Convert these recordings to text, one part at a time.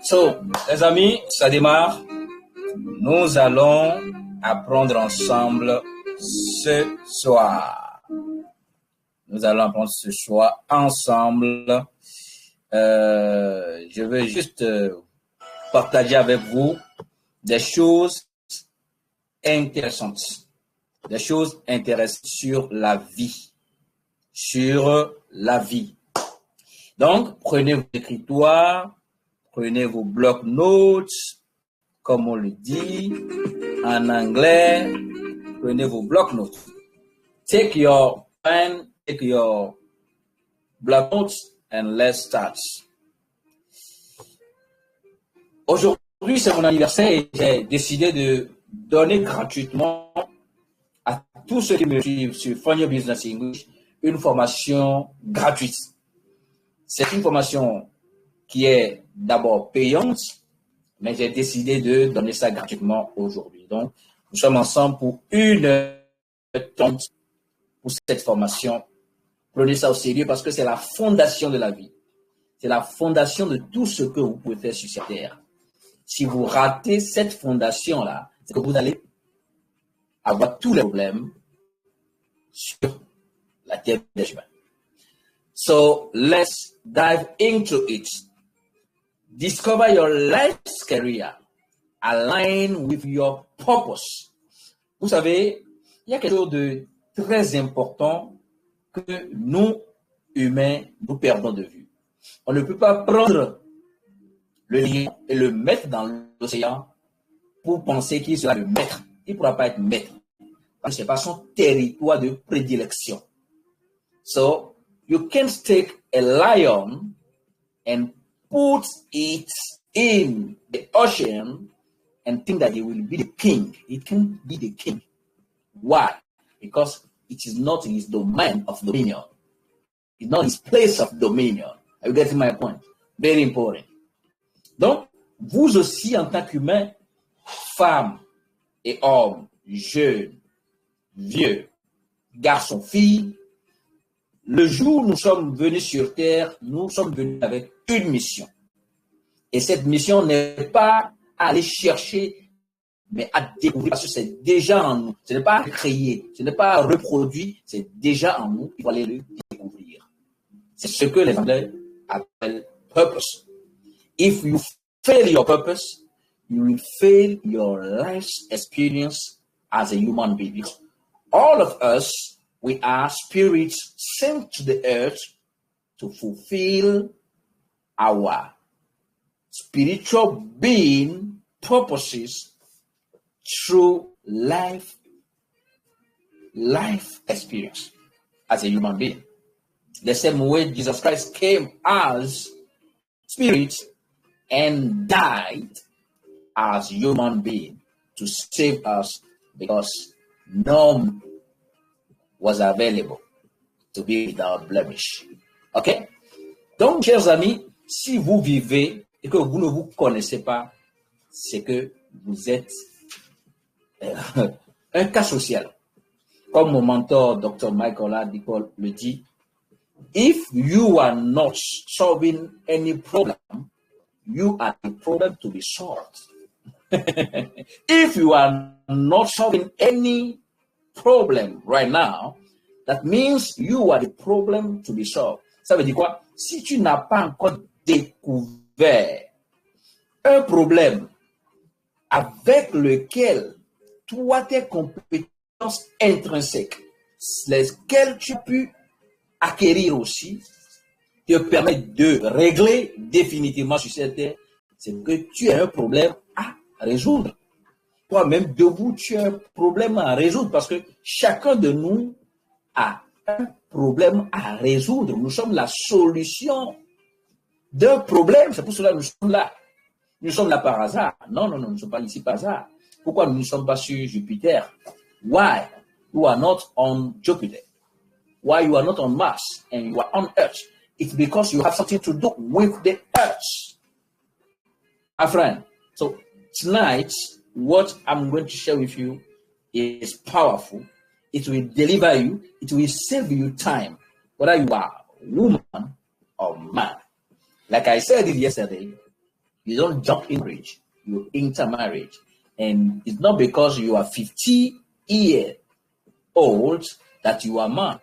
So, les amis, ça démarre. Nous allons apprendre ensemble ce soir. Nous allons apprendre ce soir ensemble. Je vais juste partager avec vous des choses intéressantes. Des choses intéressantes sur la vie. Sur la vie. Donc, prenez vos écritoires, prenez vos blocs-notes, comme on le dit en anglais, prenez vos blocs-notes. Take your pen, take your block-notes, and let's start. Aujourd'hui, c'est mon anniversaire et j'ai décidé de donner gratuitement à tous ceux qui me suivent sur Fun Your Business English une formation gratuite. C'est une formation qui est d'abord payante, mais j'ai décidé de donner ça gratuitement aujourd'hui. Donc, nous sommes ensemble pour 1h30 pour cette formation. Prenez ça au sérieux parce que c'est la fondation de la vie. C'est la fondation de tout ce que vous pouvez faire sur cette terre. Si vous ratez cette fondation-là, c'est que vous allez avoir tous les problèmes sur la terre des humains. So, let's dive into it. Discover your life's career aligned with your purpose. Vous savez, il y a quelque chose de très important que nous, humains, nous perdons de vue. On ne peut pas prendre le lion et le mettre dans l'océan pour penser qu'il sera le maître. Il ne pourra pas être maître. Parce que ce n'est pas son territoire de prédilection. So, you can't take a lion and put it in the ocean and think that he will be the king. It can't be the king. Why? Because it is not his domain of dominion. It's not his place of dominion. Are you getting my point? Very important. Donc, vous aussi, en tant qu'humain, femmes et hommes, jeunes, vieux, garçons, filles, le jour où nous sommes venus sur Terre, nous sommes venus avec une mission. Et cette mission n'est pas à aller chercher, mais à découvrir, parce que c'est déjà en nous. Ce n'est pas à créer, ce n'est pas à reproduire, c'est déjà en nous. Il faut aller le découvrir. C'est ce que les Anglais appellent purpose. If you fail your purpose, you will fail your life's experience as a human being. All of us, we are spirits sent to the earth to fulfill our spiritual being purposes through life experience as a human being. The same way Jesus Christ came as spirit and died as human being to save us because none was available to be without blemish. OK? Donc, chers amis, si vous vivez et que vous ne vous connaissez pas, c'est que vous êtes un cas social. Comme mon mentor, Dr. Michael Adipol, le dit, if you are not solving any problem, you are the problem to be solved. If you are not solving any problem right now, that means you are the problem to be solved. Ça veut dire quoi? Si tu n'as pas encore découvert un problème avec lequel toi, tes compétences intrinsèques, lesquelles tu as pu acquérir aussi, te permettent de régler définitivement sur cette terre, c'est que tu as un problème à résoudre. Toi-même, debout, tu as un problème à résoudre parce que chacun de nous a un problème à résoudre. Nous sommes la solution d'un problème. C'est pour cela que nous sommes là. Nous sommes là par hasard. Non, nous ne sommes pas ici par hasard. Pourquoi nous ne sommes pas sur Jupiter? Why you are not on Jupiter? Why you are not on Mars and you are on Earth? It's because you have something to do with the Earth. My friend, so tonight, what I'm going to share with you is powerful. It will deliver you. It will save you time, whether you are woman or man. Like I said it yesterday, You don't jump in marriage. You intermarriage. And it's not because you are 50 years old that you are man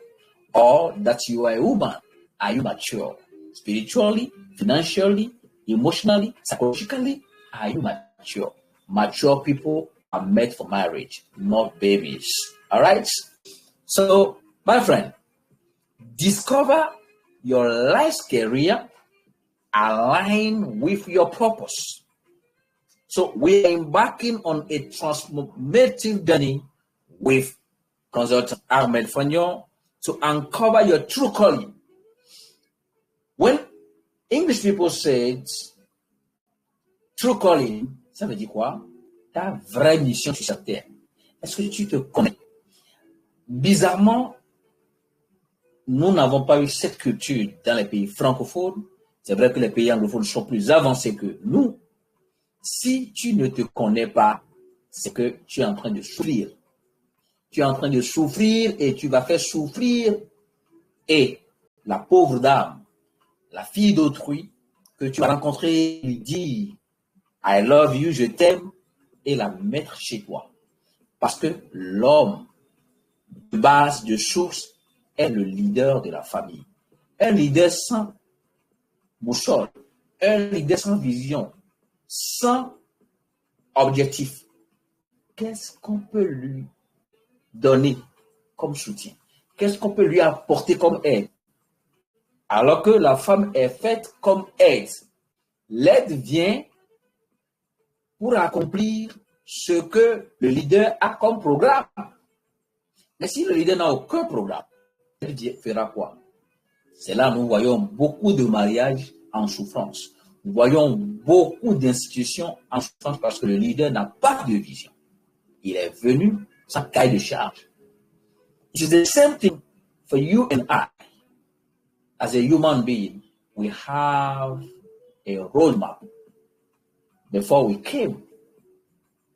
or that you are a woman. Are you mature? Spiritually, financially, emotionally, psychologically, are you mature? Mature people are made for marriage, not babies. All right? So, my friend, discover your life's career align with your purpose. So we are embarking on a transformative journey with consultant Ahmed Fagnon to uncover your true calling. When English people say true calling, ça veut dire quoi? Ta vraie mission sur cette terre. Est-ce que tu te connais? Bizarrement, nous n'avons pas eu cette culture dans les pays francophones. C'est vrai que les pays anglophones sont plus avancés que nous. Si tu ne te connais pas, c'est que tu es en train de souffrir. Tu es en train de souffrir et tu vas faire souffrir et la pauvre dame, la fille d'autrui que tu vas rencontrer, lui dire I love you, je t'aime et la mettre chez toi. Parce que l'homme de base, de source, est le leader de la famille. Un leader sans boussole, un leader sans vision, sans objectif. Qu'est-ce qu'on peut lui donner comme soutien? Qu'est-ce qu'on peut lui apporter comme aide? Alors que la femme est faite comme aide. L'aide vient pour accomplir ce que le leader a comme programme. Mais si le leader n'a aucun programme, il fera quoi? C'est là que nous voyons beaucoup de mariages en souffrance. Nous voyons beaucoup d'institutions en souffrance parce que le leader n'a pas de vision. Il est venu sans cahier de charge. It's the same thing for you and I. As a human being, we have a roadmap before we came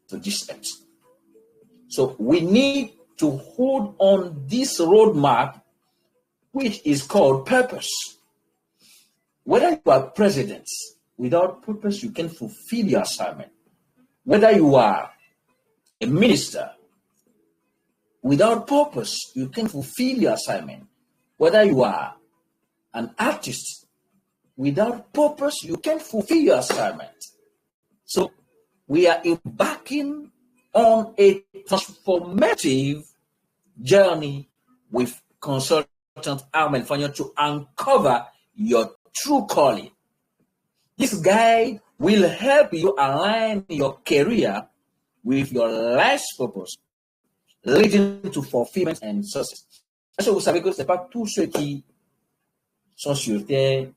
to this earth. So we need to hold on this roadmap, which is called purpose. Whether you are president, without purpose, you can fulfill your assignment. Whether you are a minister, without purpose, you can fulfill your assignment. Whether you are an artist, without purpose, you can fulfill your assignment. So we are embarking on a transformative journey with consultant Ahmed Fagnon to uncover your true calling. This guide will help you align your career with your life's purpose, leading to fulfillment and success. Est-ce que vous savez que ce n'est pas tous ceux qui sont sur Terre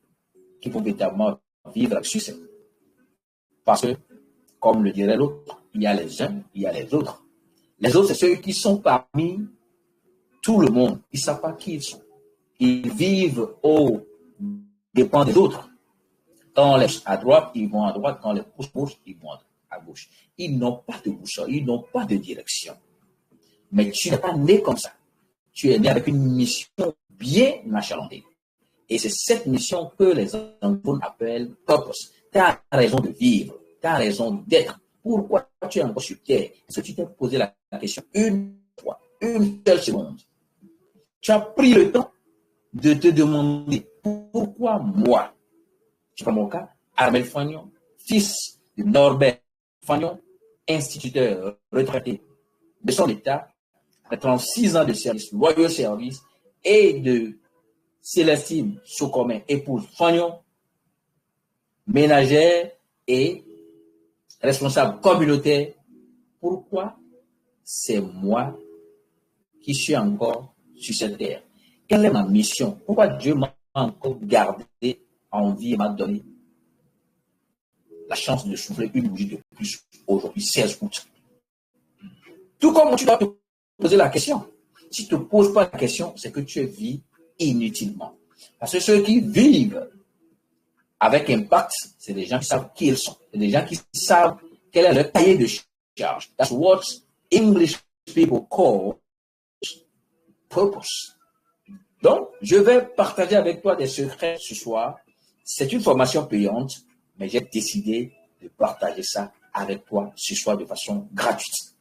qui vont véritablement vivre avec succès? Parce que, comme le dirait l'autre, il y a les uns, il y a les autres. Les autres, c'est ceux qui sont parmi tout le monde. Ils ne savent pas qui ils sont. Ils vivent au dépend des autres. Quand on les pousse à droite, ils vont à droite. Quand on les pousse à gauche, ils vont à gauche. Ils n'ont pas de boussole, ils n'ont pas de direction. Mais tu n'es pas né comme ça. Tu es né avec une mission bien achalandée. Et c'est cette mission que les anglophones appellent purpose. Tu as raison de vivre, tu as raison d'être. Pourquoi tu es encore sur Terre? Est-ce que tu t'es posé la question une fois, une seule seconde? Tu as pris le temps de te demander pourquoi moi? Je prends mon cas, Ahmed Fagnon, fils de Norbert Fagnon, instituteur retraité de son État, après 36 ans de service, loyaux service, et de Célestine Soukomé, épouse Fagnon, ménagère et responsable communautaire. Pourquoi c'est moi qui suis encore sur cette terre? Quelle est ma mission? Pourquoi Dieu m'a encore gardé en vie et m'a donné la chance de souffler une bougie de plus aujourd'hui, 16 août? Tout comme tu dois te poser la question. Si tu ne te poses pas la question, c'est que tu vis inutilement. Parce que ceux qui vivent avec impact, c'est des gens qui savent qui ils sont. C'est des gens qui savent quel est leur cahier de charge. That's what English people call purpose. Donc, je vais partager avec toi des secrets ce soir. C'est une formation payante, mais j'ai décidé de partager ça avec toi ce soir de façon gratuite.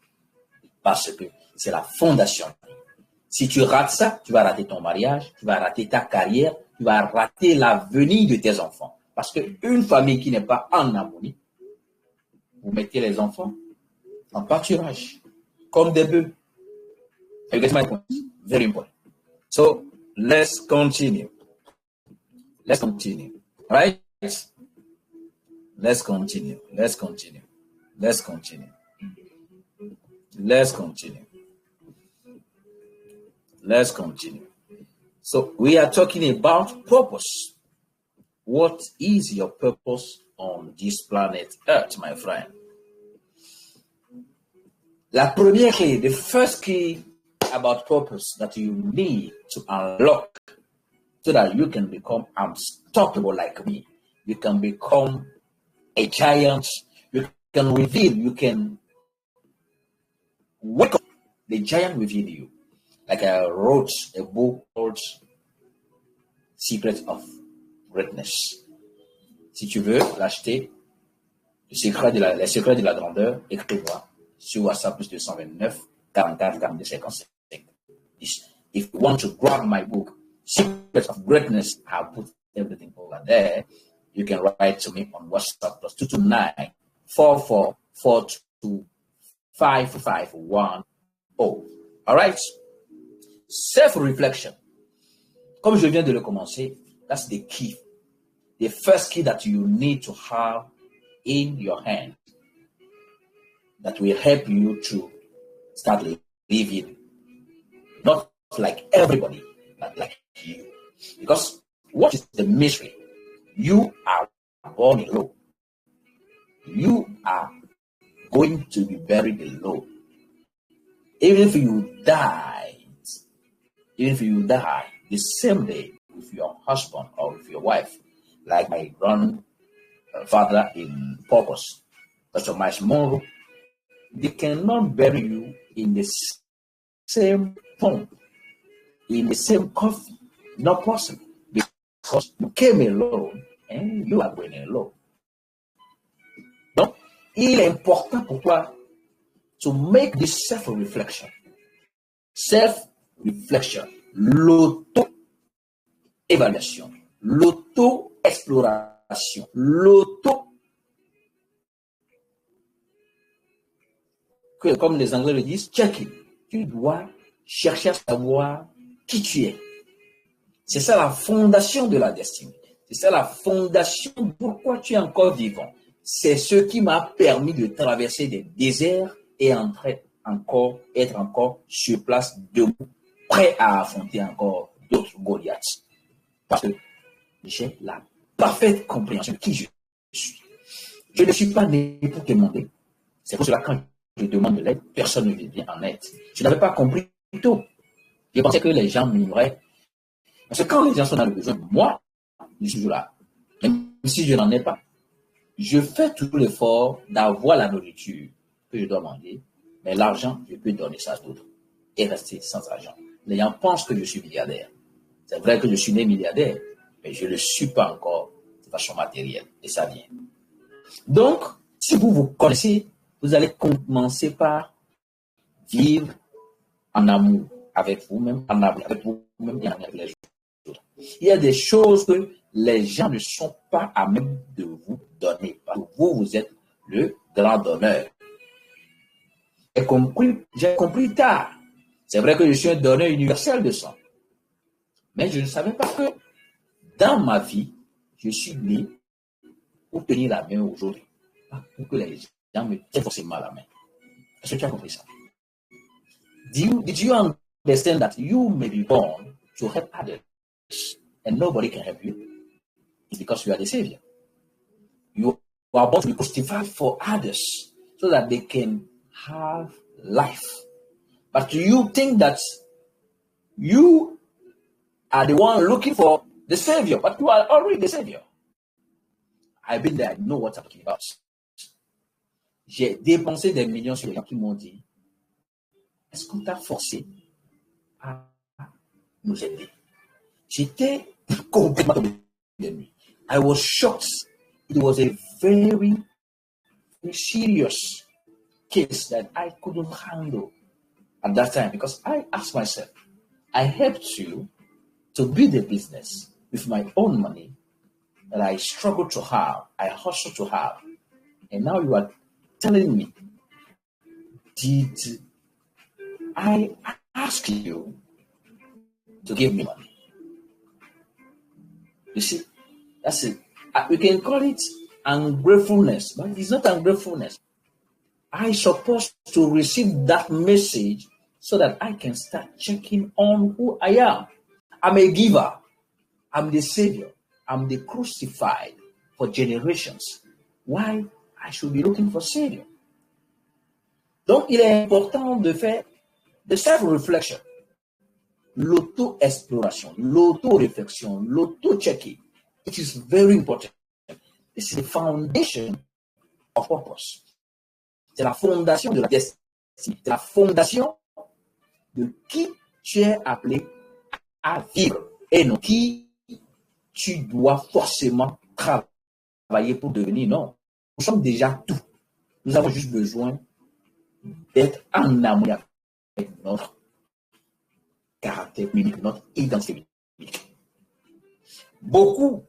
Parce que c'est la fondation. Si tu rates ça, tu vas rater ton mariage, tu vas rater ta carrière, tu vas rater l'avenir de tes enfants. Parce qu'une famille qui n'est pas en harmonie, vous mettez les enfants en pâturage, comme des bœufs. You get my point? Very important. So, let's continue. Let's continue. Right? Let's continue. Let's continue. Let's continue. Let's continue. Let's continue. So, we are talking about purpose. What is your purpose on this planet Earth, my friend? La première key, the first key about purpose that you need to unlock so that you can become unstoppable like me. You can become a giant. You can reveal, you can wake up the giant within you. Like I wrote a book called Secret of Greatness. Si tu veux l'acheter, les secrets de la grandeur, écris-moi sur WhatsApp plus 229 44 42 55. If you want to grab my book, Secrets of Greatness, I'll put everything over there. You can write to me on WhatsApp plus 229 4442 5510. All right? Self-reflection. Comme je viens de le commencer, that's the key. The first key that you need to have in your hand that will help you to start living not like everybody, but like you. Because what is the mystery? You are born alone. You are going to be buried alone. Even if you die the same day with your husband or with your wife, like my grandfather in Purpose, Dr. Miles Monroe, they cannot bury you in the same tomb, in the same coffin. Not possible. Because you came alone and you are going alone. Donc, il est important pour toi to make this self-reflection. Self-reflection. L'auto-évaluation. L'auto-exploration. Comme les Anglais le disent, check-in. Tu dois chercher à savoir qui tu es. C'est ça la fondation de la destinée. C'est ça la fondation de pourquoi tu es encore vivant. C'est ce qui m'a permis de traverser des déserts et être encore sur place debout, prêt à affronter encore d'autres Goliaths. Parce que j'ai la parfaite compréhension de qui je suis. Je ne suis pas né pour te demander. C'est pour cela que quand je demande de l'aide, personne ne vient en aide. Je n'avais pas compris tôt. Je pensais que les gens m'ignoraient. Parce que quand les gens sont dans le besoin, moi, je suis toujours là. Même si je n'en ai pas, je fais tout l'effort d'avoir la nourriture que je dois manger, mais l'argent, je peux donner ça à d'autres et rester sans argent. Les gens pensent que je suis milliardaire. C'est vrai que je suis né milliardaire, mais je ne le suis pas encore de façon matérielle. Et ça vient. Donc, si vous vous connaissez, vous allez commencer par vivre en amour avec vous-même, en amour avec vous-même et en amour avec les autres. Il y a des choses que les gens ne sont pas à même de vous donner. Parce que vous êtes le grand donneur. J'ai compris tard. C'est vrai que je suis un donneur universel de sang. Mais je ne savais pas que dans ma vie, je suis né pour tenir la main aux autres. Pas pour que les gens me tiennent forcément la main. Est-ce que tu as compris ça? Did you understand that you may be born to help others and nobody can help you? It's because you are the Savior. You are born to be crucified for others so that they can have life. But you think that you are the one looking for the Savior, but you are already the Savior. I've been there, I know what I'm talking about. J'ai dépensé des millions sur les gens qui m'ont dit, est-ce qu'on t'a forcé à nous aider? J'étais complètement tombé de nuit. I was shocked. It was a very serious case that I couldn't handle at that time because I asked myself, I helped you to build a business with my own money that I struggled to have, I hustled to have, and now you are telling me, did I ask you to give me money? You see, that's it. We can call it ungratefulness, but it's not ungratefulness. I supposed to receive that message so that I can start checking on who I am. I'm a giver. I'm the savior. I'm the crucified for generations. Why I should be looking for savior? Donc, il est important de faire de self-reflection, l'auto-exploration, l'auto-réflexion, l'auto-checking. It is very important. This is the foundation of purpose. C'est la fondation de la destinée. C'est la fondation de qui tu es appelé à vivre et non qui tu dois forcément travailler pour devenir. Non, nous sommes déjà tout. Nous avons juste besoin d'être en harmonie avec notre caractère unique, notre identité unique. Beaucoup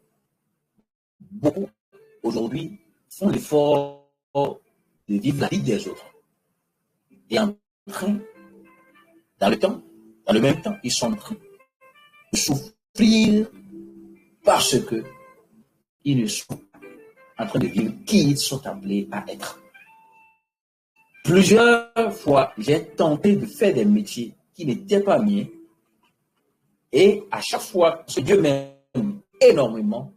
aujourd'hui font l'effort de vivre la vie des autres. Et dans le même temps, ils sont en train de souffrir parce que ils ne sont pas en train de vivre qui ils sont appelés à être. Plusieurs fois, j'ai tenté de faire des métiers qui n'étaient pas miens. Et à chaque fois, ce Dieu m'aime énormément,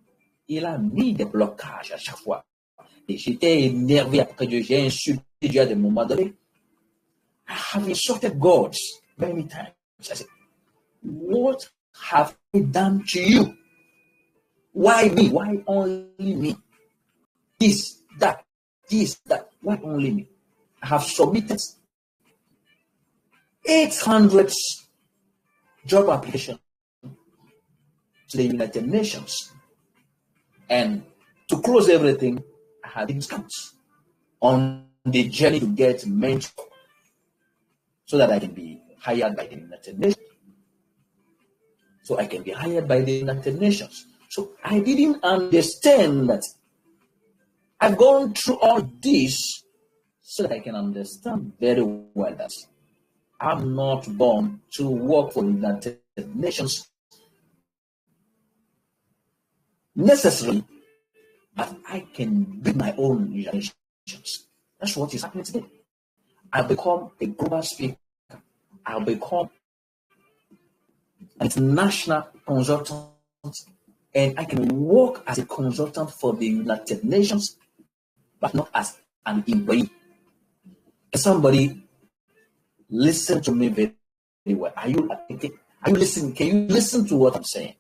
il a mis des blocages à chaque fois. Et j'étais énervé après Dieu. J'ai insulté Dieu à des moments donnés. I have insulted God many times. I said, what have I done to you? Why me? Why only me? This, that. Why only me? I have submitted 800 job applications to the United Nations. And to close everything, I had discounts on the journey to get mentor so that I can be hired by the United Nations. So I can be hired by the United Nations. So I didn't understand that I've gone through all this so that I can understand very well that I'm not born to work for the United Nations necessarily, but I can build my own United Nations. That's what is happening today. I've become a global speaker. I'll become an international consultant, and I can work as a consultant for the United Nations, but not as an employee. Can somebody listen to me very, very well? Are you listening? Can you listen to what I'm saying?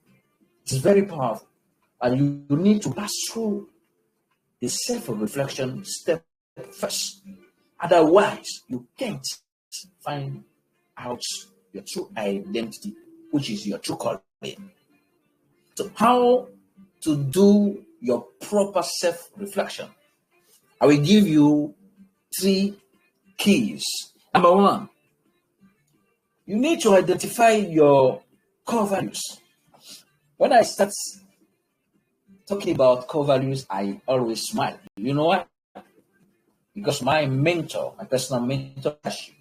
It's very powerful. And you need to pass through the self-reflection step first. Otherwise, you can't find out your true identity, which is your true calling. So how to do your proper self-reflection? I will give you 3 keys. Number 1, you need to identify your core values. When I start talking about core values, I always smile. You know why? Because my mentor, my personal mentor,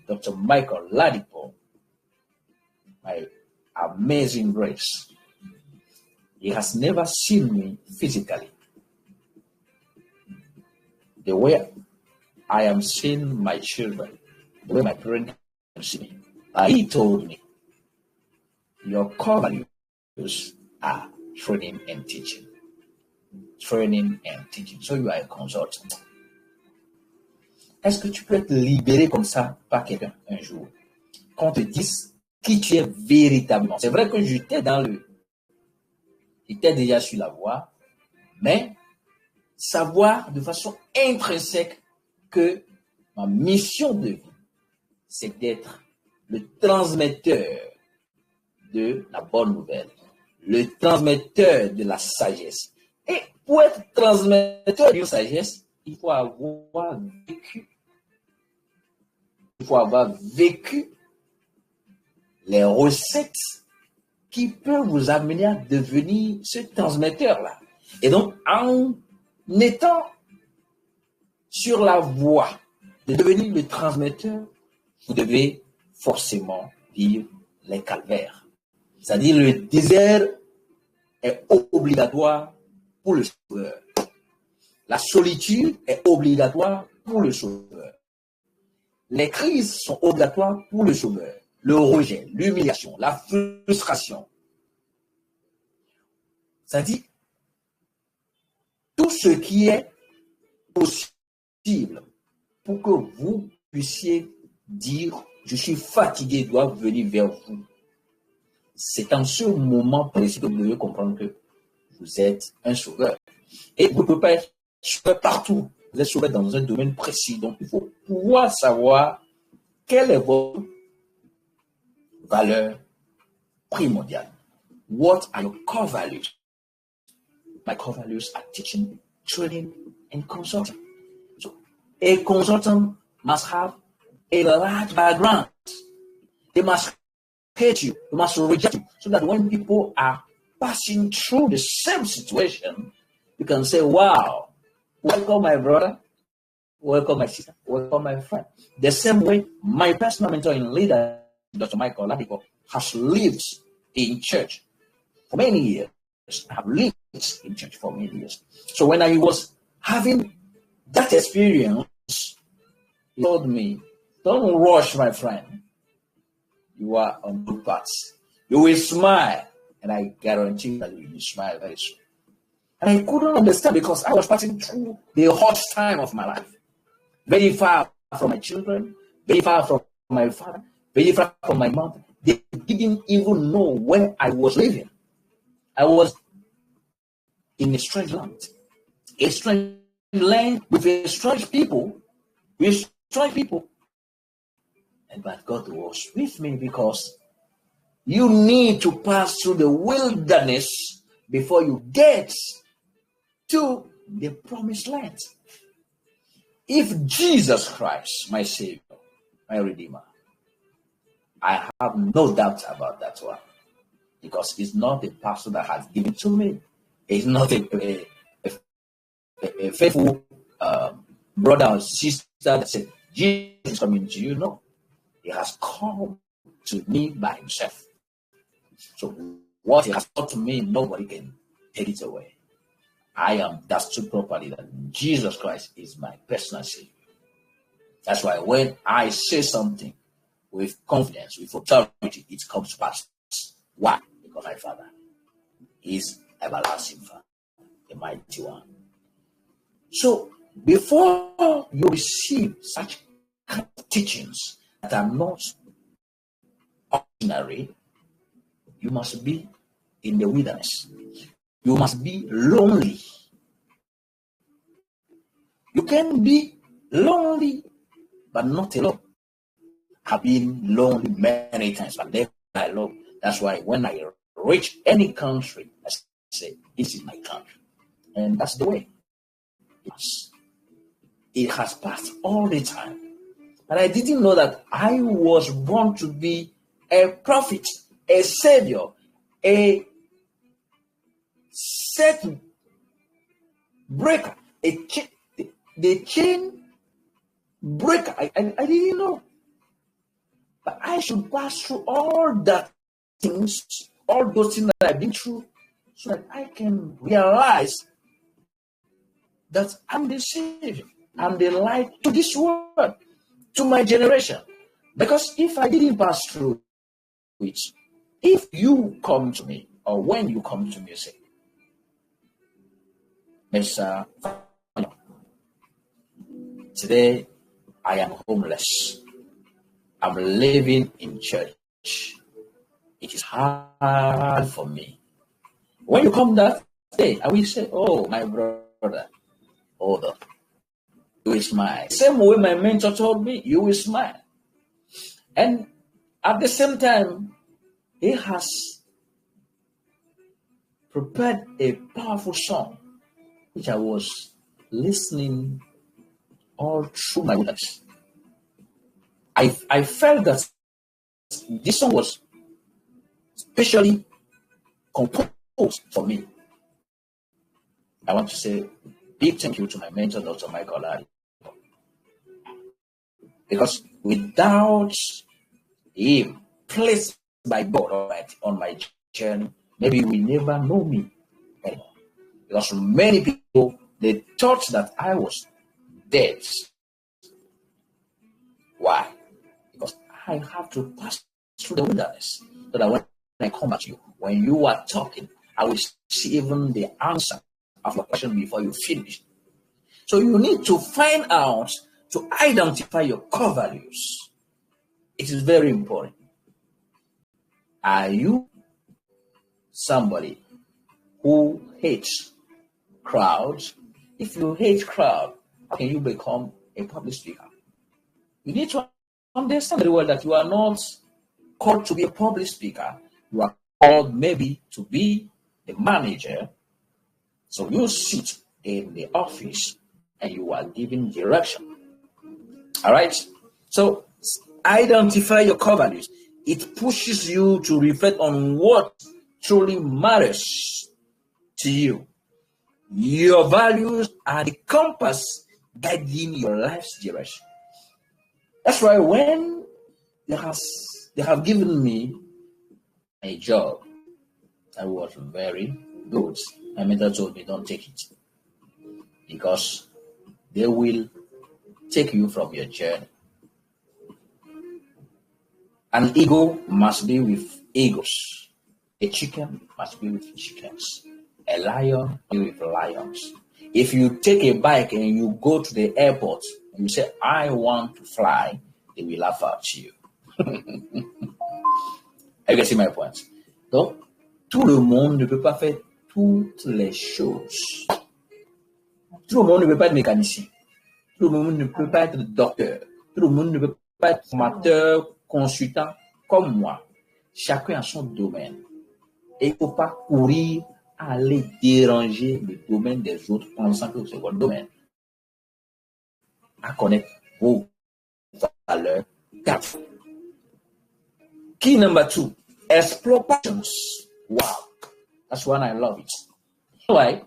Dr. Michael Ladipo, my amazing grace, he has never seen me physically the way I am seeing my children, the way my parents see me. He told me, your core values are training and teaching. Training and teaching. So you are a consultant. Est-ce que tu peux être libéré comme ça par quelqu'un un jour, qu'on te dise qui tu es véritablement? C'est vrai que j'étais déjà sur la voie, mais savoir de façon intrinsèque que ma mission de vie, c'est d'être le transmetteur de la bonne nouvelle, le transmetteur de la sagesse. Et pour être transmetteur d'une sagesse, il faut avoir vécu. Il faut avoir vécu les recettes qui peuvent vous amener à devenir ce transmetteur-là. Et donc, en étant sur la voie de devenir le transmetteur, vous devez forcément vivre les calvaires. C'est-à-dire le désert est obligatoire pour le sauveur. La solitude est obligatoire pour le sauveur. Les crises sont obligatoires pour le sauveur. Le rejet, l'humiliation, la frustration. C'est-à-dire tout ce qui est possible pour que vous puissiez dire « je suis fatigué, je dois venir vers vous ». C'est en ce moment précis que vous devez comprendre que vous êtes un sauveur. Et vous ne pouvez pas être sauveur partout. Vous êtes sauveur dans un domaine précis. Donc, il faut pouvoir savoir quelle est votre valeur primordiale. What are your core values? My core values are teaching, training, and consulting. So, a consultant must have a large background. They must hate you, they must reject you, so that when people are passing through the same situation, you can say, wow, welcome my brother, welcome my sister, welcome my friend. The same way my personal mentor in leader, Dr. Michael Ladipo, has lived in church for many years. I have lived in church for many years. So when I was having that experience, he told me, don't rush, my friend. You are on good path. You will smile. And I guarantee that you will smile very soon. And I couldn't understand because I was passing through the hot time of my life. Very far from my children, very far from my father, very far from my mom. They didn't even know where I was living. I was in a strange land with a strange people, But God was with me because you need to pass through the wilderness before you get to the promised land. If Jesus Christ, my Savior, my Redeemer, I have no doubt about that one. Because it's not the pastor that has given to me. It's not a faithful brother or sister that said, Jesus is coming to you. No. He has come to me by himself. So what he has taught to me, nobody can take it away. I am understood properly that Jesus Christ is my personal Savior. That's why when I say something with confidence, with authority, it comes to pass. Why? Because my Father is everlasting Father, the mighty one. So before you receive such kind of teachings that are not ordinary, you must be in the wilderness. You must be lonely. You can be lonely, but not alone. I've been lonely many times, but never alone. That's why when I reach any country, I say, this is my country. And that's the way. It has passed all the time. But I didn't know that I was born to be a prophet, a savior, a set breaker, the chain breaker. I didn't know. But I should pass through all that things, all those things that I've been through, so that I can realize that I'm the Savior. I'm the light to this world, to my generation. Because if I didn't pass through it, if you come to me, or when you come to me, you say, Mr. Today I am homeless. I'm living in church. It is hard for me. When you come that day, I will say, oh, my brother, hold up. You will smile. Same way my mentor told me, you will smile. And at the same time, he has prepared a powerful song, which I was listening all through my wilderness. I felt that this song was specially composed for me. I want to say big thank you to my mentor, Dr. Michael Lally. Because without him placed by God on my journey, maybe you will never know me anymore. Because many people, they thought that I was dead. Why? Because I have to pass through the wilderness so that when I come at you, when you are talking, I will see even the answer of your question before you finish. So you need to find out, to identify your core values. It is very important. Are you somebody who hates crowds? If you hate crowd, how can you become a public speaker? You need to understand very well that you are not called to be a public speaker. You are called maybe to be a manager. So you sit in the office and you are giving direction. All right? So identify your core values. It pushes you to reflect on what truly matters to you. Your values are the compass guiding your life's direction. That's why when they have given me a job that was very good, my mentor told me, don't take it. Because they will take you from your journey. An eagle must be with eagles. A chicken must be with chickens. A lion be with lions. If you take a bike and you go to the airport and you say, I want to fly, they will laugh at you. You can see my point. Donc, tout le monde ne peut pas faire toutes les choses. Tout le monde ne peut pas être mécanicien. Tout le monde ne peut pas être docteur. Tout le monde ne peut pas être formateur, consultant comme moi. Chacun a son domaine. Et il ne faut pas courir à aller déranger le domaine des autres pensant que c'est votre domaine. À connaître vos valeurs. Key number 2, explore passions. Wow, that's one I love it. Anyway,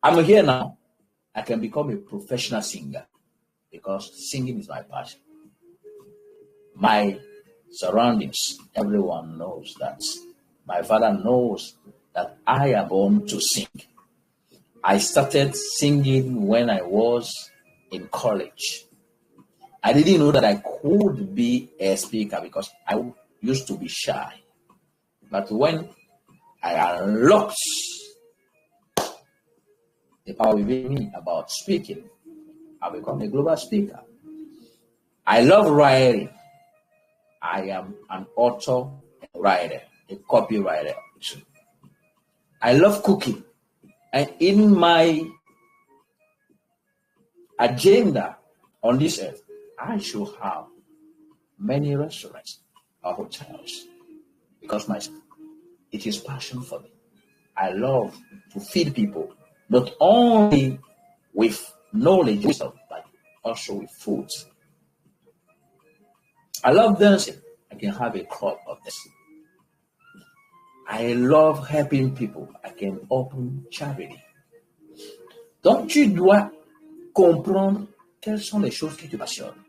I'm here now. I can become a professional singer because singing is my passion. My surroundings, everyone knows that. My father knows that I am born to sing. I started singing when I was in college. I didn't know that I could be a speaker because I used to be shy. But when I unlocked the power within me about speaking, I become a global speaker. I love writing. I am an author and writer, a copywriter. I love cooking. And in my agenda on this earth, I should have many restaurants or hotels because it is passion for me. I love to feed people, not only with knowledge, but also with food. I love dancing. I can have a club of this. I love helping people. I can open charity. Donc, tu dois comprendre quelles sont les choses qui te passionnent.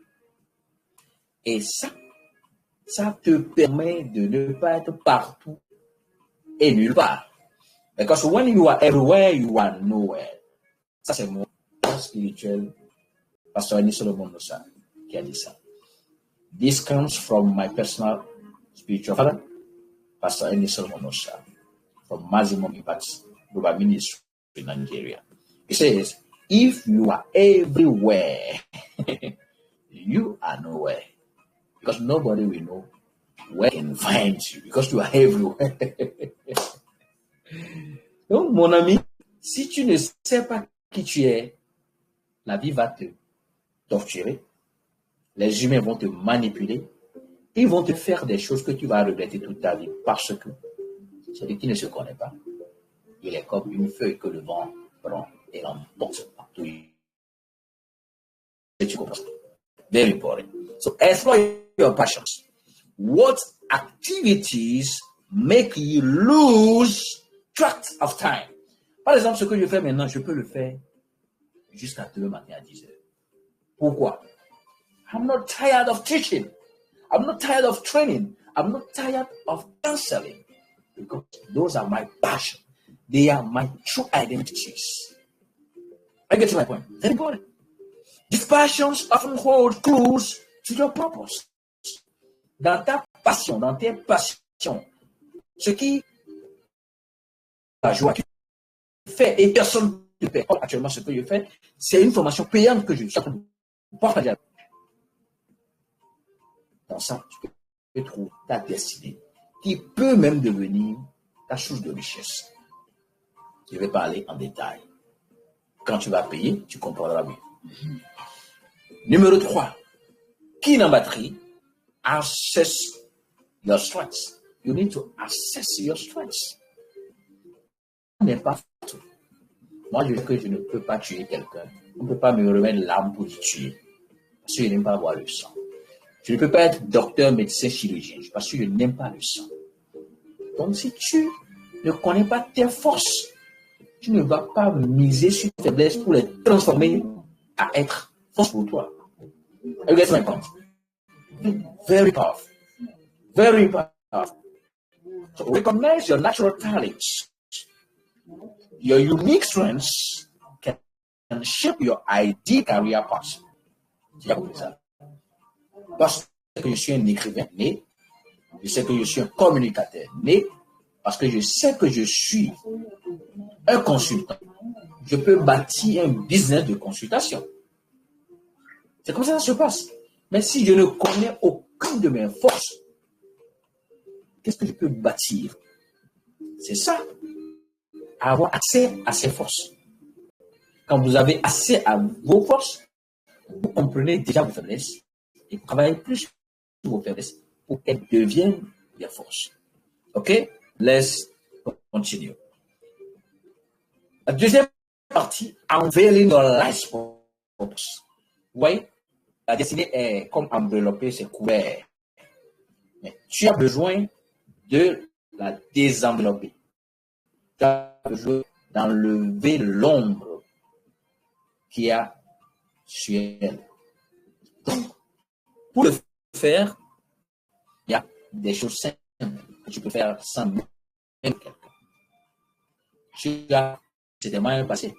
Et ça te permet de ne pas être partout et nulle part. Because when you are everywhere, you are nowhere. Ça, c'est mon spirituel, Pasteur Annie Solomon Moussa, qui a dit ça. This comes from my personal spiritual father, Pastor Annie Solomon Moussa, from Maximum Impact Global Ministry in Nigeria. He says, if you are everywhere, you are nowhere. Because nobody will know where they can find you because you are everywhere. Donc, mon ami, si tu ne sais pas qui tu es, la vie va te torturer. Les humains vont te manipuler. Ils vont te faire des choses que tu vas regretter toute ta vie parce que celui qui ne se connaît pas, il est comme une feuille que le vent prend et l'emporte partout. tu comprends? Very important. So explore your passions. What activities make you lose track of time? Par exemple, ce que je fais maintenant, je peux le faire jusqu'à demain matin à 10 heures. Pourquoi? I'm not tired of teaching. I'm not tired of training. I'm not tired of counseling. Because those are my passion. They are my true identities. I get to my point. Very important. These passions often hold close to your purpose. Dans ta passion, dans tes passions, ce qui la joie que tu fais et personne ne te paie. Actuellement, ce que je fais, c'est une formation payante que je suis en train de partager. Dans ça, tu peux trouver ta destinée, qui peut même devenir ta source de richesse. Je vais parler en détail. Quand tu vas payer, tu comprendras mieux. Numéro 3. Key number 3. Assess your strengths. You need to assess your strengths. N'est pas tout. Moi, je sais que je ne peux pas tuer quelqu'un. On ne peut pas me remettre l'arme pour le tuer. Parce que je n'aime pas avoir le sang. Je ne peux pas être docteur, médecin, chirurgien. Parce que je n'aime pas le sang. Donc, si tu ne connais pas tes forces, tu ne vas pas miser sur tes faiblesses pour les transformer à être force pour toi. You get my point? Very powerful. Very powerful. So recognize your natural talents. Your unique strengths can shape your ideal career path. Tu as compris ça? Parce que je suis un écrivain né, je sais que je suis un communicateur né, parce que je sais que je suis un consultant. Je peux bâtir un business de consultation. C'est comme ça que ça se passe. Mais si je ne connais aucune de mes forces, qu'est-ce que je peux bâtir? C'est ça. Avoir accès à ses forces. Quand vous avez accès à vos forces, vous comprenez déjà vos faiblesses et vous travaillez plus sur vos faiblesses pour qu'elles deviennent des forces. OK? Let's continue. La deuxième partie, unveiling your life purpose. Vous voyez, la destinée est comme enveloppée, c'est couvert. Mais tu as besoin de la désenvelopper. Tu as besoin d'enlever l'ombre qu'il y a sur elle. Donc, pour le faire, il y a des choses simples que tu peux faire sans même quelqu'un. Tu as, c'était mal passé.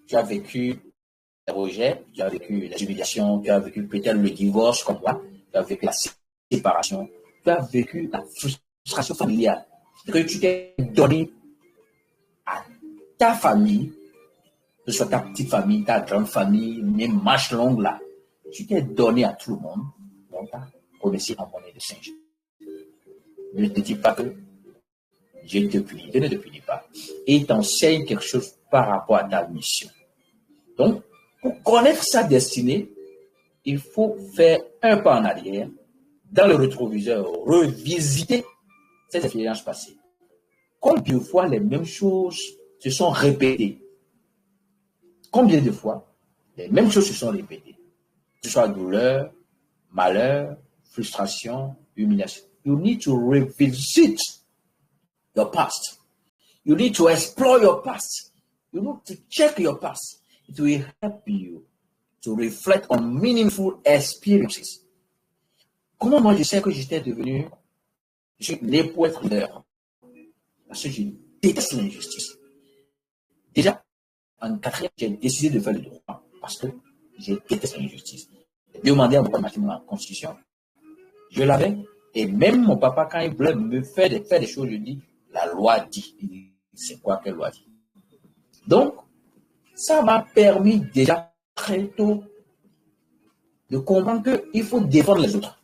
Tu as vécu les rejets, tu as vécu les humiliations, tu as vécu peut-être le divorce comme moi, tu as vécu la séparation, tu as vécu la frustration familiale. C'est que tu t'es donné à ta famille, que ce soit ta petite famille, ta grande famille, même marche longue là, tu t'es donné à tout le monde, donc tu as remercié en monnaie de Saint-Jean. Ne te dis pas que Dieu te punit, Dieu ne te punit pas. Et il t'enseigne quelque chose par rapport à ta mission. Donc, pour connaître sa destinée, il faut faire un pas en arrière, dans le rétroviseur, revisiter ces expériences passées. Combien de fois les mêmes choses se sont répétées? Combien de fois les mêmes choses se sont répétées? Que ce soit douleur, malheur, frustration, humiliation. You need to revisit your past. You need to explore your past. You need to check your past. It will help you to reflect on meaningful experiences. Comment moi je sais que je suis né pour être leader? Parce que je déteste l'injustice. Déjà, en 4e, j'ai décidé de faire le droit parce que je déteste l'injustice. J'ai demandé à mon papa ma constitution. Je l'avais. Et même mon papa, quand il voulait me faire des choses, je dis, la loi dit. Il dit, c'est quoi que la loi dit? Donc, ça m'a permis déjà très tôt de comprendre qu'il faut défendre les autres.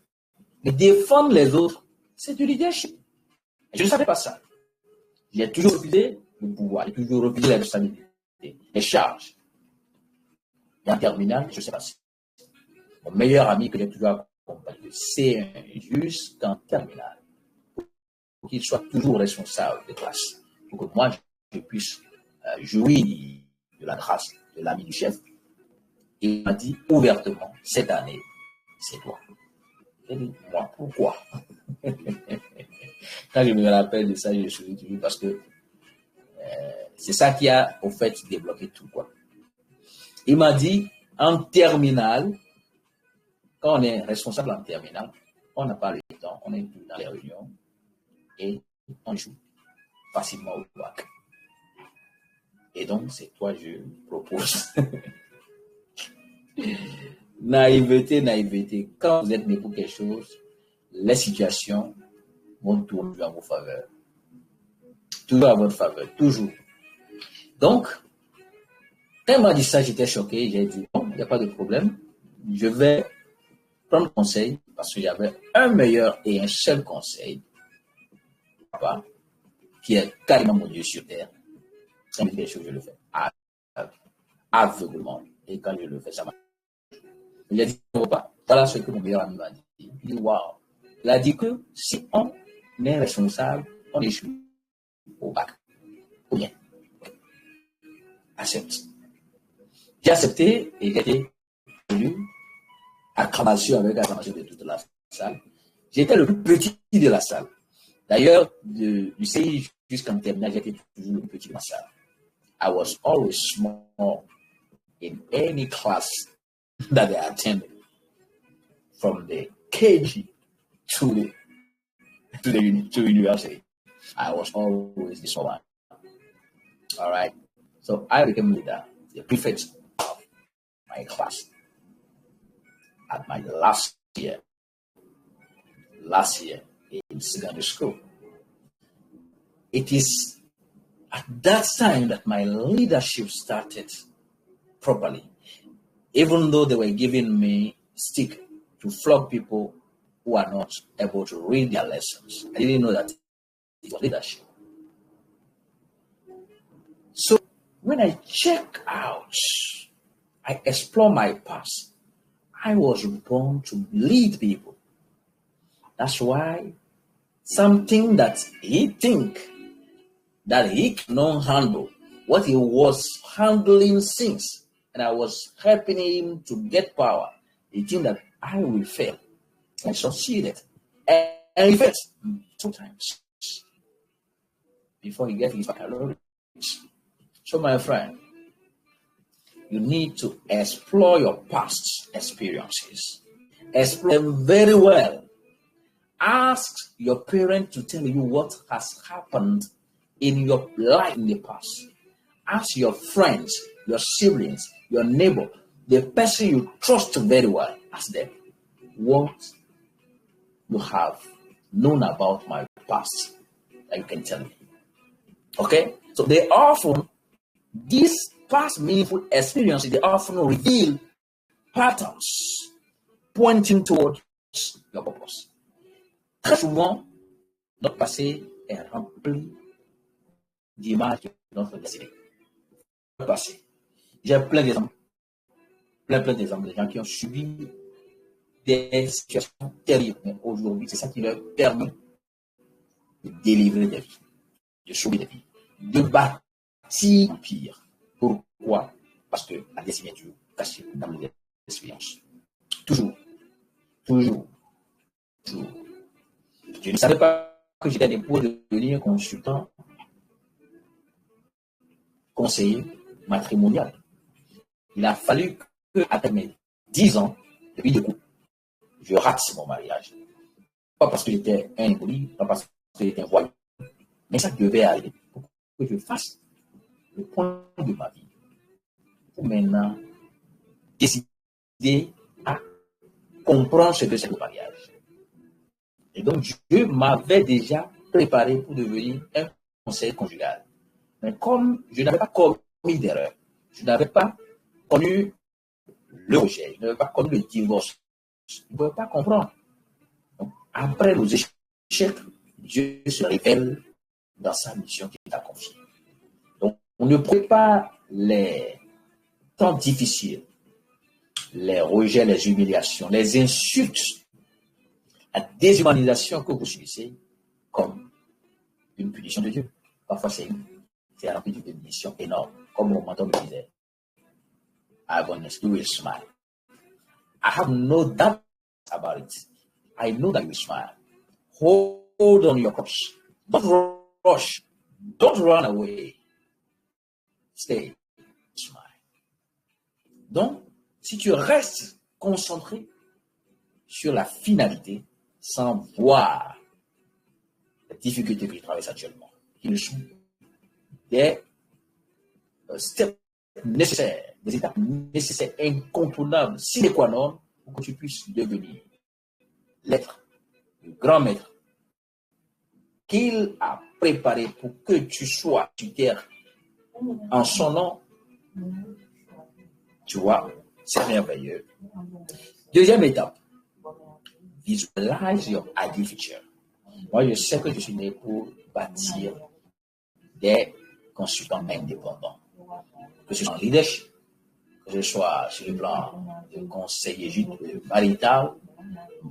Mais défendre les autres, c'est du leadership. Je ne savais pas ça. J'ai toujours refusé le pouvoir, j'ai toujours refusé la responsabilité, les charges. Et en terminale, je ne sais pas si. Mon meilleur ami que j'ai toujours accompagné, c'est jusqu'en terminale. Pour qu'il soit toujours responsable de classe. Pour que moi, je puisse jouir de la grâce de l'ami du chef il m'a dit ouvertement, cette année, c'est toi. J'ai dit, moi, pourquoi? Quand je me rappelle de ça, je souris toujours parce que c'est ça qui a, au fait, débloqué tout, quoi. Il m'a dit, en terminale, quand on est responsable en terminale, on n'a pas le temps, on est plus dans les réunions et on joue facilement au bac. Et donc, c'est toi, je propose. Naïveté, naïveté. Quand vous êtes né pour quelque chose, les situations vont tourner en vos faveurs. Toujours à votre faveur, toujours. Donc, quand il m'a dit ça, j'étais choqué. J'ai dit, bon, il n'y a pas de problème. Je vais prendre conseil parce que j'avais un meilleur et un seul conseil. Papa, qui est carrément mon Dieu sur terre. Quand je fais quelque chose, je le fais aveuglement. Et quand je le fais, ça marche. Il a dit, papa, voilà ce que mon meilleur ami m'a dit. Il dit, waouh. Il a dit que si on est responsable, on échoue au bac. Ou bien, accepte. J'ai accepté et j'ai été élu, acclamation avec acclamation de toute la salle. J'étais le plus petit de la salle. D'ailleurs, du CI jusqu'en terminale, j'étais toujours le plus petit de la salle. I was always small in any class that I attended, from the KG to university. I was always the small one. All right. So I became leader, the prefect of my class at my last year in secondary school. It is at that time that my leadership started properly, even though they were giving me stick to flog people who are not able to read their lessons. I didn't know that it was leadership. So when I check out, I explore my past. I was born to lead people. That's why something that he think that he cannot handle, what he was handling since, and I was helping him to get power, he think that I will fail. I succeeded. And he failed 2 times before he gets his baccalaureate. So my friend, you need to explore your past experiences. Explore them very well. Ask your parents to tell you what has happened in your life in the past. Ask your friends, your siblings, your neighbor, the person you trust very well. Ask them what you have known about my past that you can tell me. Okay? So they often, these past meaningful experiences, they often reveal patterns pointing towards your purpose. Très souvent, notre passé est rempli d'images de notre destinée. Le passé. J'ai plein d'exemples. Plein d'exemples de gens qui ont subi des situations terribles. Mais aujourd'hui, c'est ça qui leur permet de délivrer des vies, de sauver des vies, de bâtir un empire. Pourquoi? Parce que la destinée est toujours cachée dans les expériences. Toujours. Je ne savais pas que j'étais déposé de devenir consultant, conseiller matrimonial. Il a fallu que, après mes 10 ans de vie de couple, je rate mon mariage. Pas parce que j'étais un impoli, pas parce que j'étais un voyou, mais ça devait aller pour que je fasse le point de ma vie. Pour maintenant décider à comprendre ce que c'est le mariage. Et donc, je m'avais déjà préparé pour devenir un conseiller conjugal. Mais comme je n'avais pas commis d'erreur, je n'avais pas connu le rejet, je n'avais pas connu le divorce, je ne pouvais pas comprendre. Donc, après nos échecs, Dieu se révèle dans sa mission qu'il t'a confiée. Donc, on ne prenait pas les temps difficiles, les rejets, les humiliations, les insultes, la déshumanisation que vous subissez comme une punition de Dieu. Parfois, c'est rempli de punitions énormes, comme mon mentor me disait. I'm honest, you will smile. I have no doubt about it. I know that you will smile. Hold on your course. Don't rush. Don't run away. Stay. Smile. Donc, si tu restes concentré sur la finalité sans voir les difficultés que tu traverses actuellement, ils sont des steps nécessaires, des étapes nécessaires, incontournables, sine qua non, pour que tu puisses devenir l'être, le grand maître qu'il a préparé pour que tu sois sur terre en son nom. Tu vois, c'est merveilleux. Deuxième étape, visualize your ideal future. Moi, je sais que je suis né pour bâtir des consultants indépendants, que ce soit en leadership, que ce soit sur le plan de conseiller marital,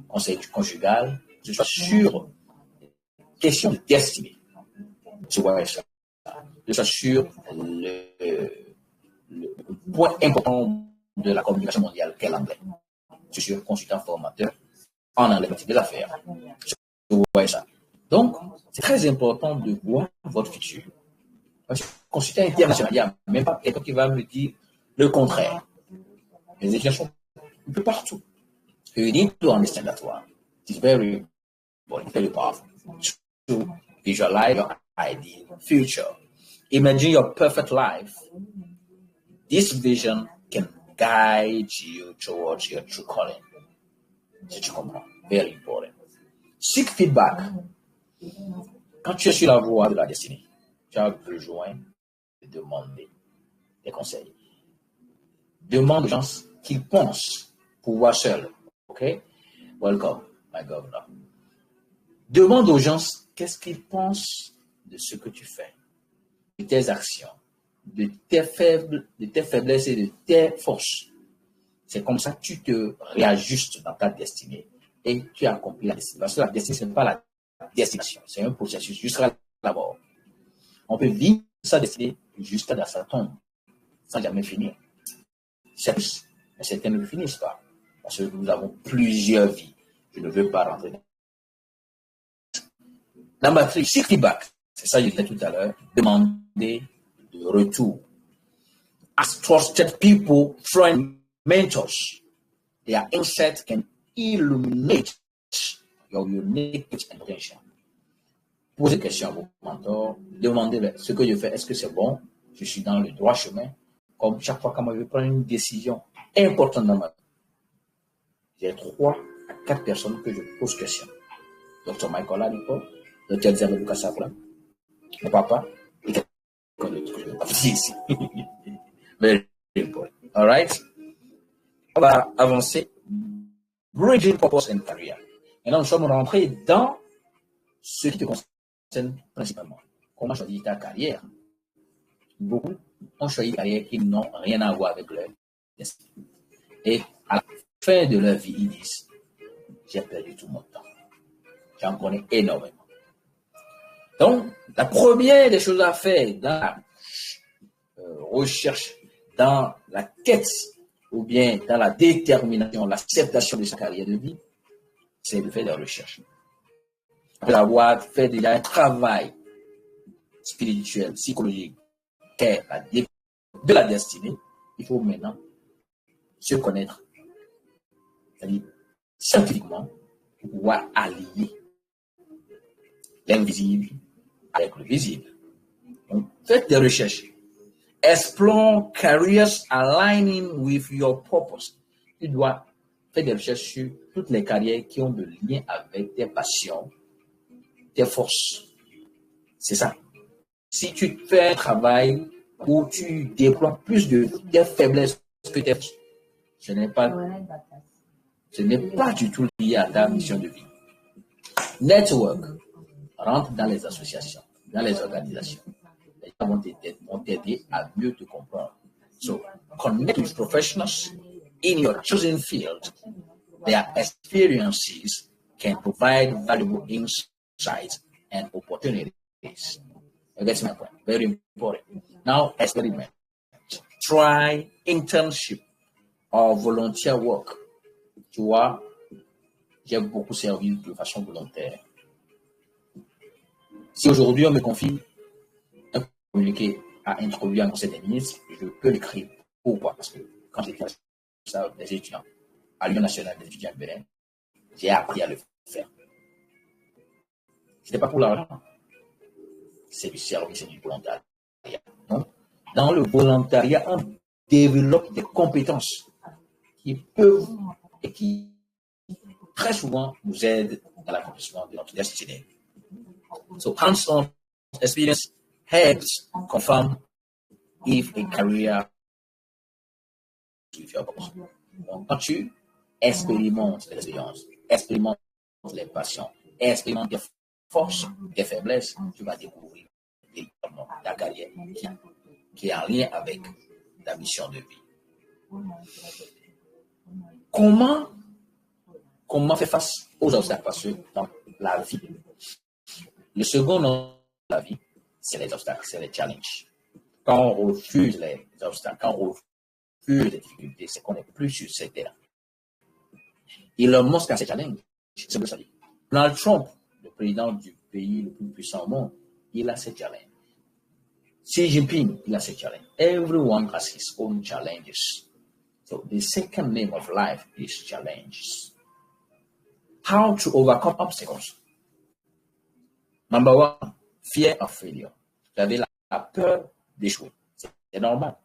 conseil conjugal, que ce soit sur question de destinée. Tu vois ça. Que ce soit sur le point important de la communication mondiale qu'est l'anglais. Je suis un consultant formateur en anglais des affaires. Vous voyez ça. Donc, c'est très important de voir votre futur. Parce que consultant international, il n'y a même pas quelqu'un qui va me dire le contraire. Les étudiants sont un peu partout. You need to understand that one. It's very important, very powerful to visualize your ideal future. Imagine your perfect life. This vision can guide you towards your true calling. Si tu comprends, very important. Seek feedback. Quand tu es sur la voie de la destinée, tu as besoin de demander des conseils. Demande aux gens qu'ils pensent pouvoir seuls. OK? Welcome, my governor. Demande aux gens qu'est-ce qu'ils pensent de ce que tu fais, de tes actions, de tes faiblesses et de tes forces. C'est comme ça que tu te réajustes dans ta destinée et tu accomplis la destinée. Parce que la destinée, ce n'est pas la destination, c'est un processus jusqu'à la mort. On peut vivre sa destinée jusqu'à sa tombe, sans jamais finir. Mais certains ne finissent pas, parce que nous avons plusieurs vies. Je ne veux pas rentrer dans. Number 3, seek feedback. C'est ça que je disais tout à l'heure. Demander de retour. As trusted people, friends, mentors, their insight can illuminate your unique potential. Posez des questions à vos mentors. Demandez ce que je fais. Est-ce que c'est bon? Je suis dans le droit chemin. Comme chaque fois que je vais prendre une décision importante dans ma vie, j'ai 3 à 4 personnes que je pose question. Dr. Michael Alipo, Dr. Xavier Lucas-Sapla, mon papa, et quelqu'un d'autre que je ne vais pas dire ici. Very important. All right? On va avancer. Bridging purpose and career. Maintenant, nous sommes rentrés dans ce qui te concerne principalement. Comment choisir ta carrière? Beaucoup ont choisi des carrières qui n'ont rien à voir avec leur destin. Et à la fin de leur vie, ils disent, j'ai perdu tout mon temps. J'en connais énormément. Donc, la première des choses à faire dans la recherche, dans la quête, ou bien dans la détermination, l'acceptation de sa carrière de vie, c'est de faire des recherches. Après avoir fait déjà un travail spirituel, psychologique, qu'est la découverte de la destinée, il faut maintenant se connaître, c'est-à-dire scientifiquement, pour pouvoir allier l'invisible avec le visible. Donc, faites des recherches. Explore careers aligning with your purpose. Tu dois faire des recherches sur toutes les carrières qui ont de lien avec tes passions, tes forces. C'est ça. Si tu fais un travail où tu déploies plus de tes faiblesses que tes forces, ce n'est pas du tout lié à ta mission de vie. Network. Rentre dans les associations, dans les organisations. Les gens vont t'aider à mieux te comprendre. So, connect with professionals in your chosen field. Their experiences can provide valuable insights and opportunities. That's my point. Very important. Now, experiment. Try internship or volunteer work. Tu vois, j'ai beaucoup servi de façon volontaire. Si aujourd'hui on me confie un communiqué à introduire un conseil des ministres, je peux l'écrire. Pourquoi? Parce que quand j'étais à des étudiants à l'Union nationale des étudiants de Bénin, j'ai appris à le faire. Ce n'est pas pour l'argent, c'est du service et du volontariat. Donc, dans le volontariat, on développe des compétences qui peuvent et qui très souvent nous aident dans l'accomplissement de notre destinée. So, hands-on experience helps confirm if a career is your purpose. Donc, quand tu expérimentes les expériences, expérimentes les passions, expérimentes tes forces, tes faiblesses, tu vas découvrir ta carrière qui est en lien avec ta mission de vie. Comment faire face aux obstacles? Parce que dans la vie, le second nom de la vie, c'est les obstacles, c'est les challenges. Quand on refuse les obstacles, quand on refuse les difficultés, c'est qu'on n'est plus sur cette terre. Elon Musk a ses challenges, c'est ce que ça dit. Donald Trump, le président du pays le plus puissant au monde, il a ses challenges. Xi Jinping, il a ses challenges. Everyone has his own challenges. So the second name of life is challenges. How to overcome obstacles? Number one, fear of failure. Vous avez la peur d'échouer. C'est normal.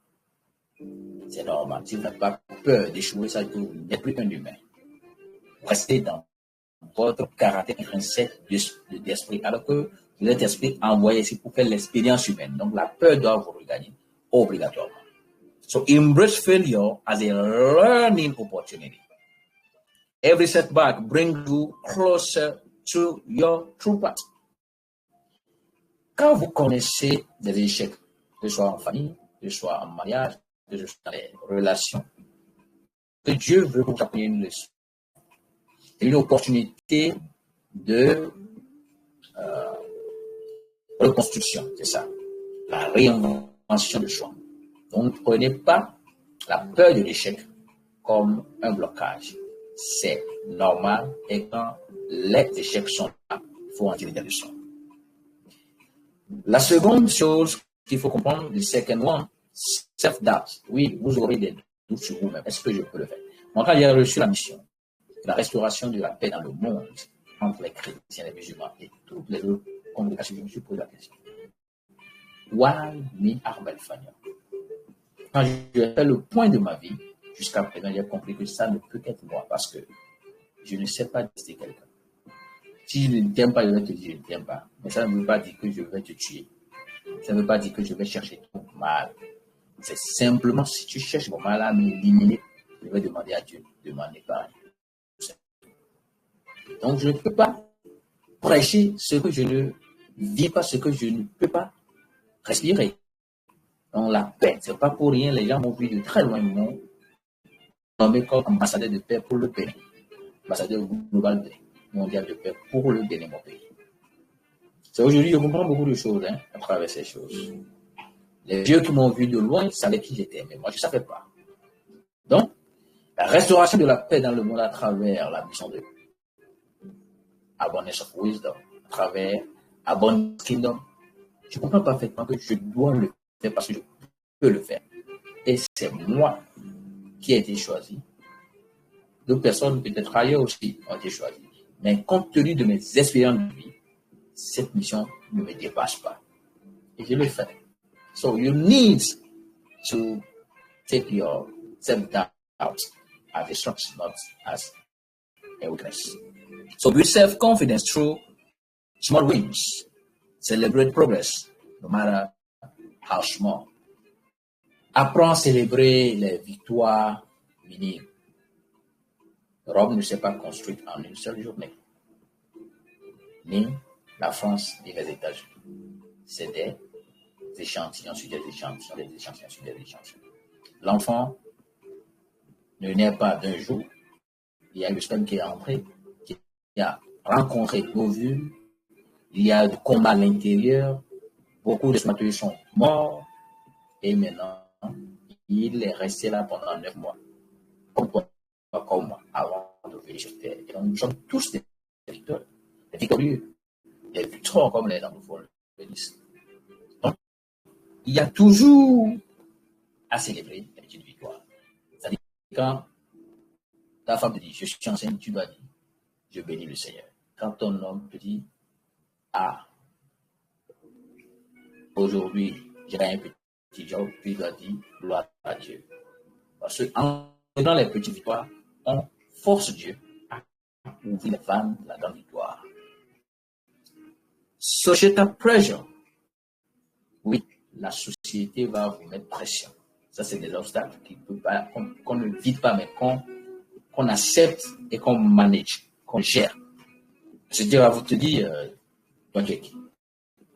C'est normal. Si vous n'avez pas peur d'échouer, ça veut dire que vous n'êtes plus un humain. Restez dans votre caractère intrinsèque d'esprit, alors que vous êtes esprit envoyé ici pour faire l'expérience humaine. Donc la peur doit vous regagner obligatoirement. So embrace failure as a learning opportunity. Every setback brings you closer to your true path. Quand vous connaissez des échecs, que ce soit en famille, que ce soit en mariage, que ce soit dans les relations, que Dieu veut vous apprendre une leçon. C'est une opportunité de reconstruction, c'est ça. La réinvention de choix. Donc, ne prenez pas la peur de l'échec comme un blocage. C'est normal et quand les échecs sont là, il faut en tirer des leçons. La seconde chose qu'il faut comprendre, le second one, self-doubt. Oui, vous aurez des doutes sur vous-même. Est-ce que je peux le faire? Moi, quand j'ai reçu la mission, la restauration de la paix dans le monde entre les chrétiens, les musulmans et toutes les autres congrégations, je me suis posé la question. Why me, Ahmed Fania? Quand j'ai fait le point de ma vie, jusqu'à présent, j'ai compris que ça ne peut qu'être moi parce que je ne sais pas tester quelqu'un. Si je ne t'aime pas, je vais te dire je ne t'aime pas. Mais ça ne veut pas dire que je vais te tuer. Ça ne veut pas dire que je vais chercher ton mal. C'est simplement si tu cherches mon mal à m'éliminer, je vais demander à Dieu de m'en épargner. Donc, je ne peux pas prêcher ce que je ne vis pas, ce que je ne peux pas respirer. Donc, la paix, ce n'est pas pour rien. Les gens m'ont vu de très loin, ils m'ont nommé comme ambassadeur de paix pour le Bénin. Ambassadeur global mondial de paix pour le Bénin, mon pays. C'est aujourd'hui, je comprends beaucoup de choses à travers ces choses. Les vieux qui m'ont vu de loin savaient qui j'étais, mais moi, je ne savais pas. Donc, la restauration de la paix dans le monde à travers la mission de Abundance of Wisdom, à travers Abundance Kingdom, je comprends parfaitement que je dois le faire parce que je peux le faire. Et c'est moi qui ai été choisi. D'autres personnes, peut-être ailleurs aussi, ont été choisies. Mais compte tenu de mes expériences de vie, cette mission ne me dépasse pas. Et je le fais. So you need to take your self-doubt as a strength, not as a weakness. So build self-confidence through small wins. Celebrate progress, no matter how small. Apprends à célébrer les victoires minimes. Rome ne s'est pas construite en une seule journée. Ni la France, ni les États-Unis. C'est des échantillons sur des échantillons, des échantillons sur des échantillons. L'enfant ne naît pas d'un jour. Il y a le sperme qui est entré, qui a rencontré l'ovule. Il y a du combat à l'intérieur. Beaucoup de spermatozoïdes sont morts. Et maintenant, il est resté là pendant 9 mois. comme moi, avant de venir sur Terre. Et donc, nous sommes tous des victorieux, des victoires comme les anglophones le disent. Donc, il y a toujours à célébrer les petites victoires. C'est-à-dire, quand ta femme te dit, je suis enceinte, tu dois dire, je bénis le Seigneur. Quand ton homme te dit, ah, aujourd'hui, j'ai un petit job, tu dois dire, gloire à Dieu. Parce qu'en faisant les petites victoires, on force Dieu à ouvrir les vannes de la grande victoire. Societal pressure. Oui, la société va vous mettre pression. Ça, c'est des obstacles qu'on ne vide pas, mais qu'on accepte et qu'on manage, qu'on gère. C'est-à-dire, va vous te dire, toi, tu es qui?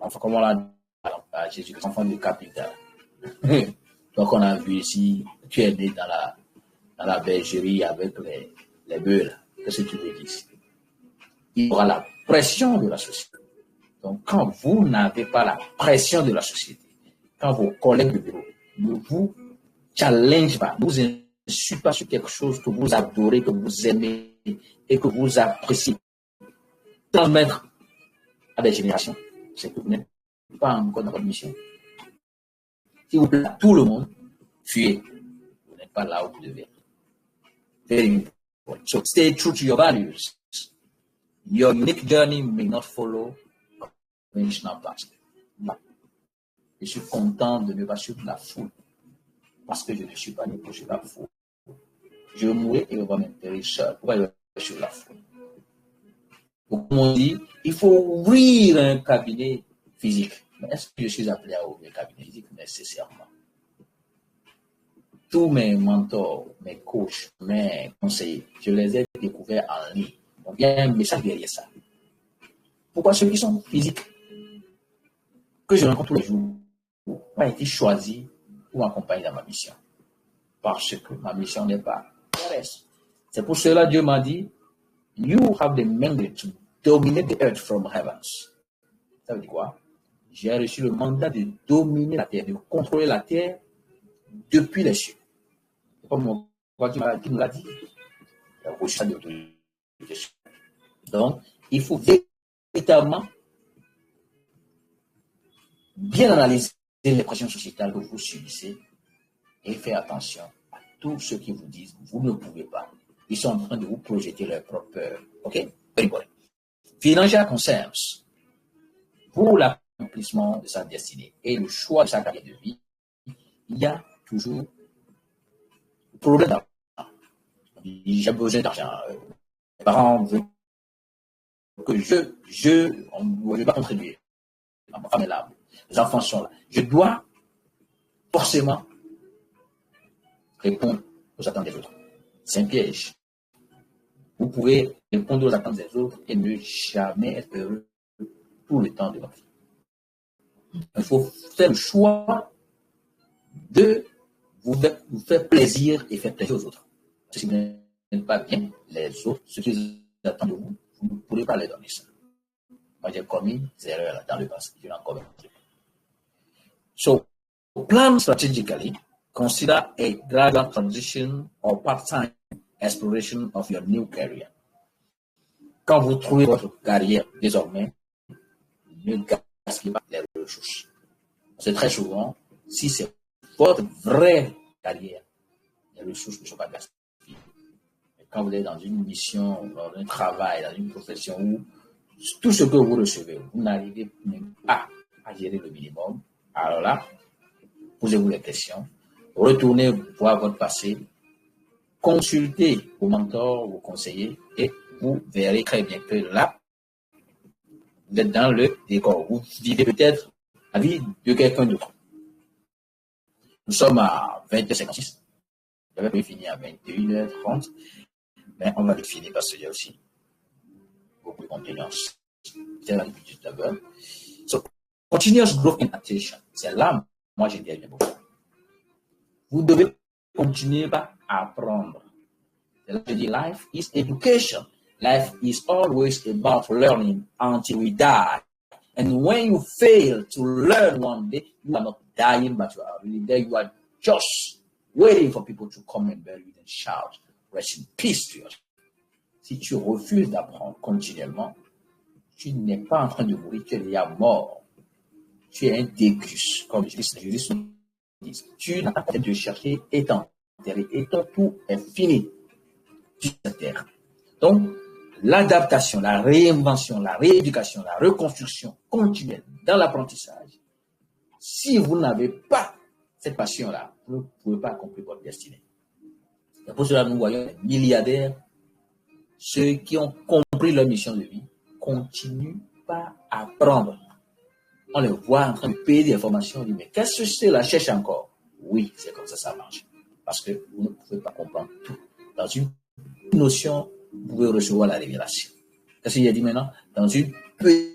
Enfin, comme on l'a dit à Jésus, enfant du capital. Donc, on a vu ici, tu es né dans la bergerie avec les bœufs. Qu'est-ce que tu veux dire ici? Il y aura la pression de la société. Donc, quand vous n'avez pas la pression de la société, quand vos collègues de bureau ne vous challenge pas, ne vous insultent pas sur quelque chose que vous adorez, que vous aimez et que vous appréciez, transmettre à des générations, c'est que vous n'êtes pas encore dans votre mission. Si vous plaît à tout le monde, fuyez. Vous n'êtes pas là où vous devez être. Very important. So stay true to your values. Your unique journey may not follow conventional paths. Je suis content de ne pas suivre la foule parce que je ne suis pas né pour suivre la foule. Je vais mourir et je vais m'enterrer seul. Pourquoi je vais suivre la foule? Comme on dit, il faut ouvrir un cabinet physique. Mais est-ce que je suis appelé à ouvrir un cabinet physique nécessairement? Tous mes mentors, mes coachs, mes conseillers, je les ai découverts en ligne. Donc il y a un message derrière ça. Pourquoi ceux qui sont physiques, que je rencontre tous les jours, ont été choisis pour m'accompagner dans ma mission? Parce que ma mission n'est pas terrestre. C'est pour cela que Dieu m'a dit, you have the mandate to dominate the earth from heavens. Ça veut dire quoi? J'ai reçu le mandat de dominer la terre, de contrôler la terre depuis les cieux. Comme mon qui nous l'a dit, donc, il faut véritablement bien analyser les pressions sociétales que vous subissez et faire attention à tout ce qu'ils vous disent. Vous ne pouvez pas. Ils sont en train de vous projeter leur propre peur. OK? Very good. Financial concerns. Pour l'accomplissement de sa destinée et le choix de sa carrière de vie, il y a toujours le problème d'argent. J'ai besoin d'argent. Mes parents veulent que je vais pas contribuer. Ma femme est là. Les enfants sont là. Je dois forcément répondre aux attentes des autres. C'est un piège. Vous pouvez répondre aux attentes des autres et ne jamais être heureux tout le temps de votre vie. Il faut faire le choix de vous faire plaisir et faire plaisir aux autres. Si vous n'êtes pas bien, les autres, ce qu'ils attendent de vous, vous ne pourrez pas les donner ça. Moi, j'ai commis des erreurs dans le passé. Je n'en commets pas. So, plan strategically. Consider a gradual transition or part-time exploration of your new career. Quand vous trouvez votre carrière désormais, ne gaspillez pas les ressources. C'est très souvent, si c'est votre vraie carrière, les ressources ne sont pas gaspillées. Quand vous êtes dans une mission, dans un travail, dans une profession où tout ce que vous recevez, vous n'arrivez même pas à gérer le minimum, alors là, posez-vous les questions, retournez voir votre passé, consultez vos mentors, vos conseillers, et vous verrez très bien que là, vous êtes dans le décor. Vous vivez peut-être la vie de quelqu'un d'autre. Nous sommes à 20h56. J'avais pu finir à 21h30, mais on va le finir parce qu'il y a aussi beaucoup de contenance. C'est l'habitude d'abord. So, continuous growth in attention. C'est là, moi, j'ai dit beaucoup. Vous devez continuer à apprendre. C'est là que je dis, life is education. Life is always about learning until we die. And when you fail to learn one day, you are not dying, but you are really there. You are just waiting for people to come and bury you and shout, Rest in peace to yourself. Si tu refuses d'apprendre continuellement, tu n'es pas en train de mourir, tu es déjà mort. Tu es un décus, comme les juristes disent. Tu n'as pas de chercher et t'enterrer. Et ton tout est fini sur cette terre. Donc, l'adaptation, la réinvention, la rééducation, la reconstruction continuelle dans l'apprentissage, si vous n'avez pas cette passion-là, vous ne pouvez pas accomplir votre destinée. Et pour cela, nous voyons les milliardaires, ceux qui ont compris leur mission de vie, continuent pas à apprendre. On les voit en train de payer des formations, on dit, mais qu'est-ce que c'est la cherche encore? Oui, c'est comme ça marche. Parce que vous ne pouvez pas comprendre tout. Dans une notion, vous pouvez recevoir la révélation. Qu'est-ce qu'il a dit maintenant? Dans une petite